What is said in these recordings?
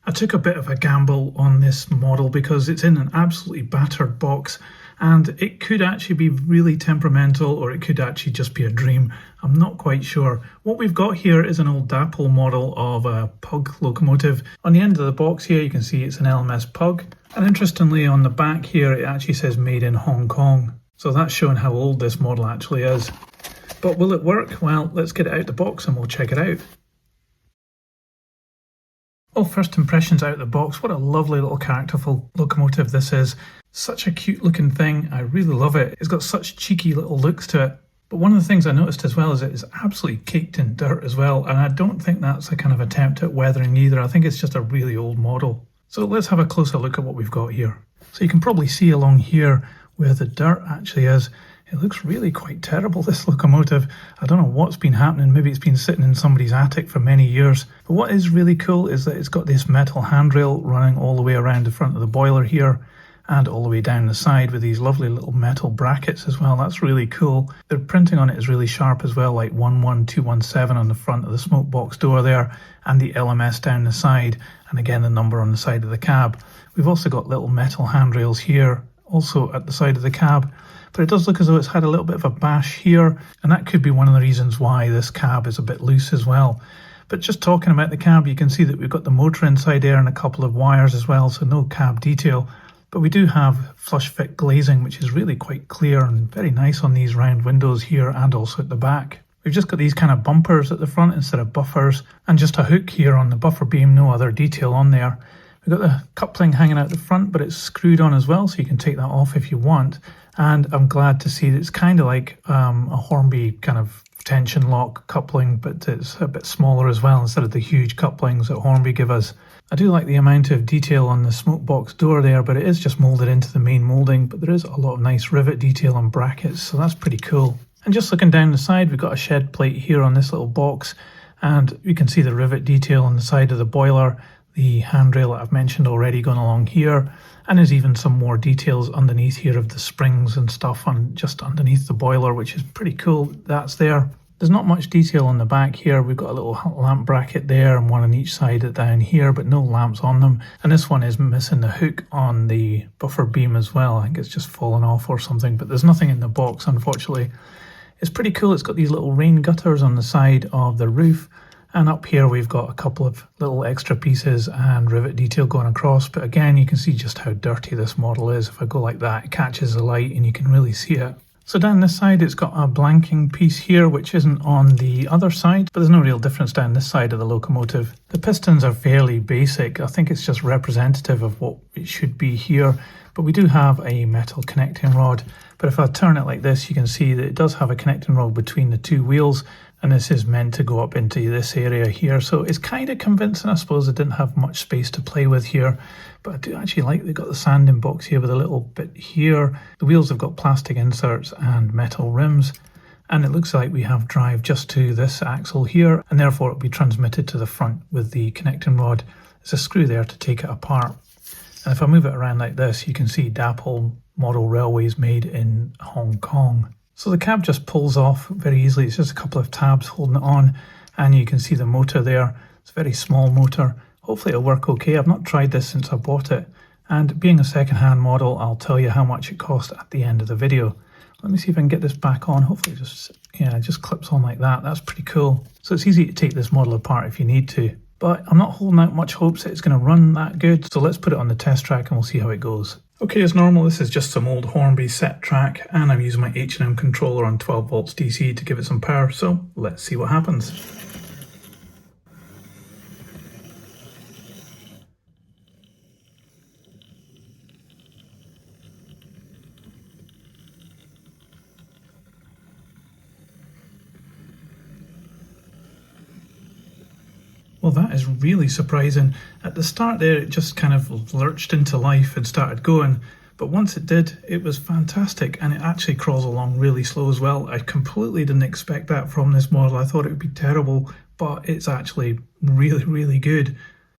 I took a bit of a gamble on this model because it's in an absolutely battered box and it could actually be really temperamental or it could actually just be a dream. I'm not quite sure. What we've got here is an old Dapol model of a Pug Locomotive. On the end of the box here you can see it's an LMS Pug, and interestingly on the back here it actually says made in Hong Kong. So that's showing how old this model actually is. But will it work? Well, let's get it out the box and we'll check it out. Well, first impressions out of the box, what a lovely little characterful locomotive this is. Such a cute looking thing, I really love it. It's got such cheeky little looks to it. But one of the things I noticed as well is it is absolutely caked in dirt as well, and I don't think that's a kind of attempt at weathering either. I think it's just a really old model. So let's have a closer look at what we've got here. So you can probably see along here where the dirt actually is. It looks really quite terrible, this locomotive. I don't know what's been happening. Maybe it's been sitting in somebody's attic for many years. But what is really cool is that it's got this metal handrail running all the way around the front of the boiler here and all the way down the side with these lovely little metal brackets as well. That's really cool. The printing on it is really sharp as well, like 11217 on the front of the smoke box door there, and the LMS down the side, and again the number on the side of the cab. We've also got little metal handrails here, also at the side of the cab. But it does look as though it's had a little bit of a bash here, and that could be one of the reasons why this cab is a bit loose as well. But just talking about the cab, you can see that we've got the motor inside there and a couple of wires as well, so no cab detail. But we do have flush fit glazing, which is really quite clear and very nice on these round windows here and also at the back. We've just got these kind of bumpers at the front instead of buffers, and just a hook here on the buffer beam, no other detail on there. We've got the coupling hanging out the front, but it's screwed on as well, so you can take that off if you want. And I'm glad to see that it's kind of like a Hornby kind of tension lock coupling, but it's a bit smaller as well instead of the huge couplings that Hornby give us. I do like the amount of detail on the smoke box door there, but it is just moulded into the main moulding, but there is a lot of nice rivet detail on brackets, so that's pretty cool. And just looking down the side, we've got a shed plate here on this little box, and you can see the rivet detail on the side of the boiler, the handrail that I've mentioned already going along here, and there's even some more details underneath here of the springs and stuff on just underneath the boiler, which is pretty cool. That's there. There's not much detail on the back here. We've got a little lamp bracket there and one on each side down here, but no lamps on them. And this one is missing the hook on the buffer beam as well. I think it's just fallen off or something, but there's nothing in the box, unfortunately. It's pretty cool. It's got these little rain gutters on the side of the roof. And up here we've got a couple of little extra pieces and rivet detail going across. But again, you can see just how dirty this model is. If I go like that, it catches the light and you can really see it. So down this side, it's got a blanking piece here, which isn't on the other side, but there's no real difference down this side of the locomotive. The pistons are fairly basic. I think it's just representative of what it should be here. But we do have a metal connecting rod. But if I turn it like this, you can see that it does have a connecting rod between the two wheels. And this is meant to go up into this area here. So it's kind of convincing. I suppose it didn't have much space to play with here. But I do actually like they've got the sanding box here with a little bit here. The wheels have got plastic inserts and metal rims. And it looks like we have drive just to this axle here. And therefore it'll be transmitted to the front with the connecting rod. There's a screw there to take it apart. And if I move it around like this, you can see Dapol model railways made in Hong Kong. So the cab just pulls off very easily. It's just a couple of tabs holding it on, and you can see the motor there. It's a very small motor. Hopefully it'll work okay. I've not tried this since I bought it, and being a second-hand model, I'll tell you how much it cost at the end of the video. Let me see if I can get this back on. Hopefully it just clips on like that. That's pretty cool. So it's easy to take this model apart if you need to, but I'm not holding out much hopes that it's going to run that good. So let's put it on the test track and we'll see how it goes. Okay, as normal, this is just some old Hornby set track, and I'm using my H&M controller on 12 volts DC to give it some power, so let's see what happens. Well, that is really surprising. At the start there, it just kind of lurched into life and started going. But once it did, it was fantastic, and it actually crawls along really slow as well. I completely didn't expect that from this model. I thought it would be terrible, but it's actually really, really good.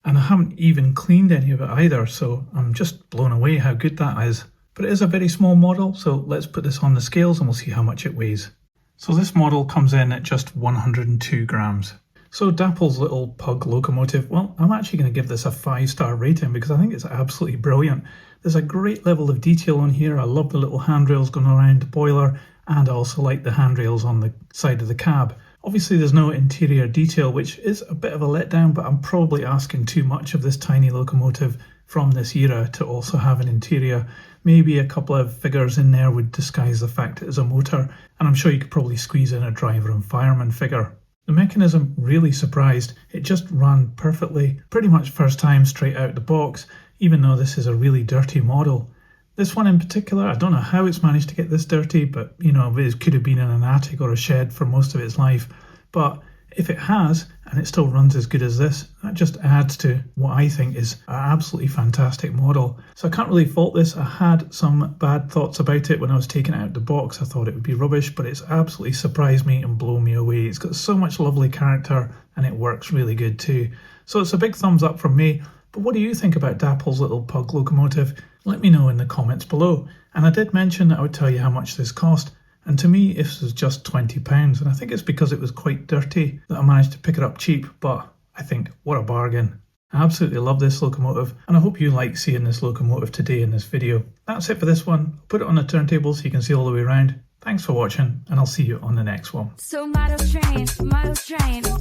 And I haven't even cleaned any of it either, so I'm just blown away how good that is. But it is a very small model, so let's put this on the scales and we'll see how much it weighs. So this model comes in at just 102 grams. So Dapol's little Pug Locomotive, well, I'm actually going to give this a 5-star rating because I think it's absolutely brilliant. There's a great level of detail on here. I love the little handrails going around the boiler, and I also like the handrails on the side of the cab. Obviously there's no interior detail, which is a bit of a letdown, but I'm probably asking too much of this tiny locomotive from this era to also have an interior. Maybe a couple of figures in there would disguise the fact it is a motor, and I'm sure you could probably squeeze in a driver and fireman figure. The mechanism really surprised. It just ran perfectly, pretty much first time straight out the box, even though this is a really dirty model. This one in particular, I don't know how it's managed to get this dirty, but you know, it could have been in an attic or a shed for most of its life. But if it has, and it still runs as good as this, that just adds to what I think is an absolutely fantastic model. So I can't really fault this. I had some bad thoughts about it when I was taking it out of the box. I thought it would be rubbish, but it's absolutely surprised me and blown me away. It's got so much lovely character and it works really good too. So it's a big thumbs up from me. But what do you think about Dapol's little Pug Locomotive? Let me know in the comments below. And I did mention that I would tell you how much this cost. And to me, this was just £20, and I think it's because it was quite dirty that I managed to pick it up cheap, but I think what a bargain. I absolutely love this locomotive, and I hope you like seeing this locomotive today in this video. That's it for this one. Put it on the turntable so you can see all the way around. Thanks for watching, and I'll see you on the next one. So model train,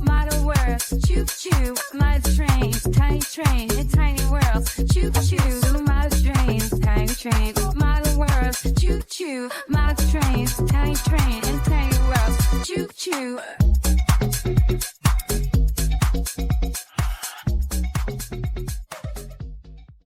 model words, choo choo, model trains, tiny in tiny worlds, choo choo. So model trains, tiny train, model words, choo choo, model trains, tiny in tiny worlds, choo choo.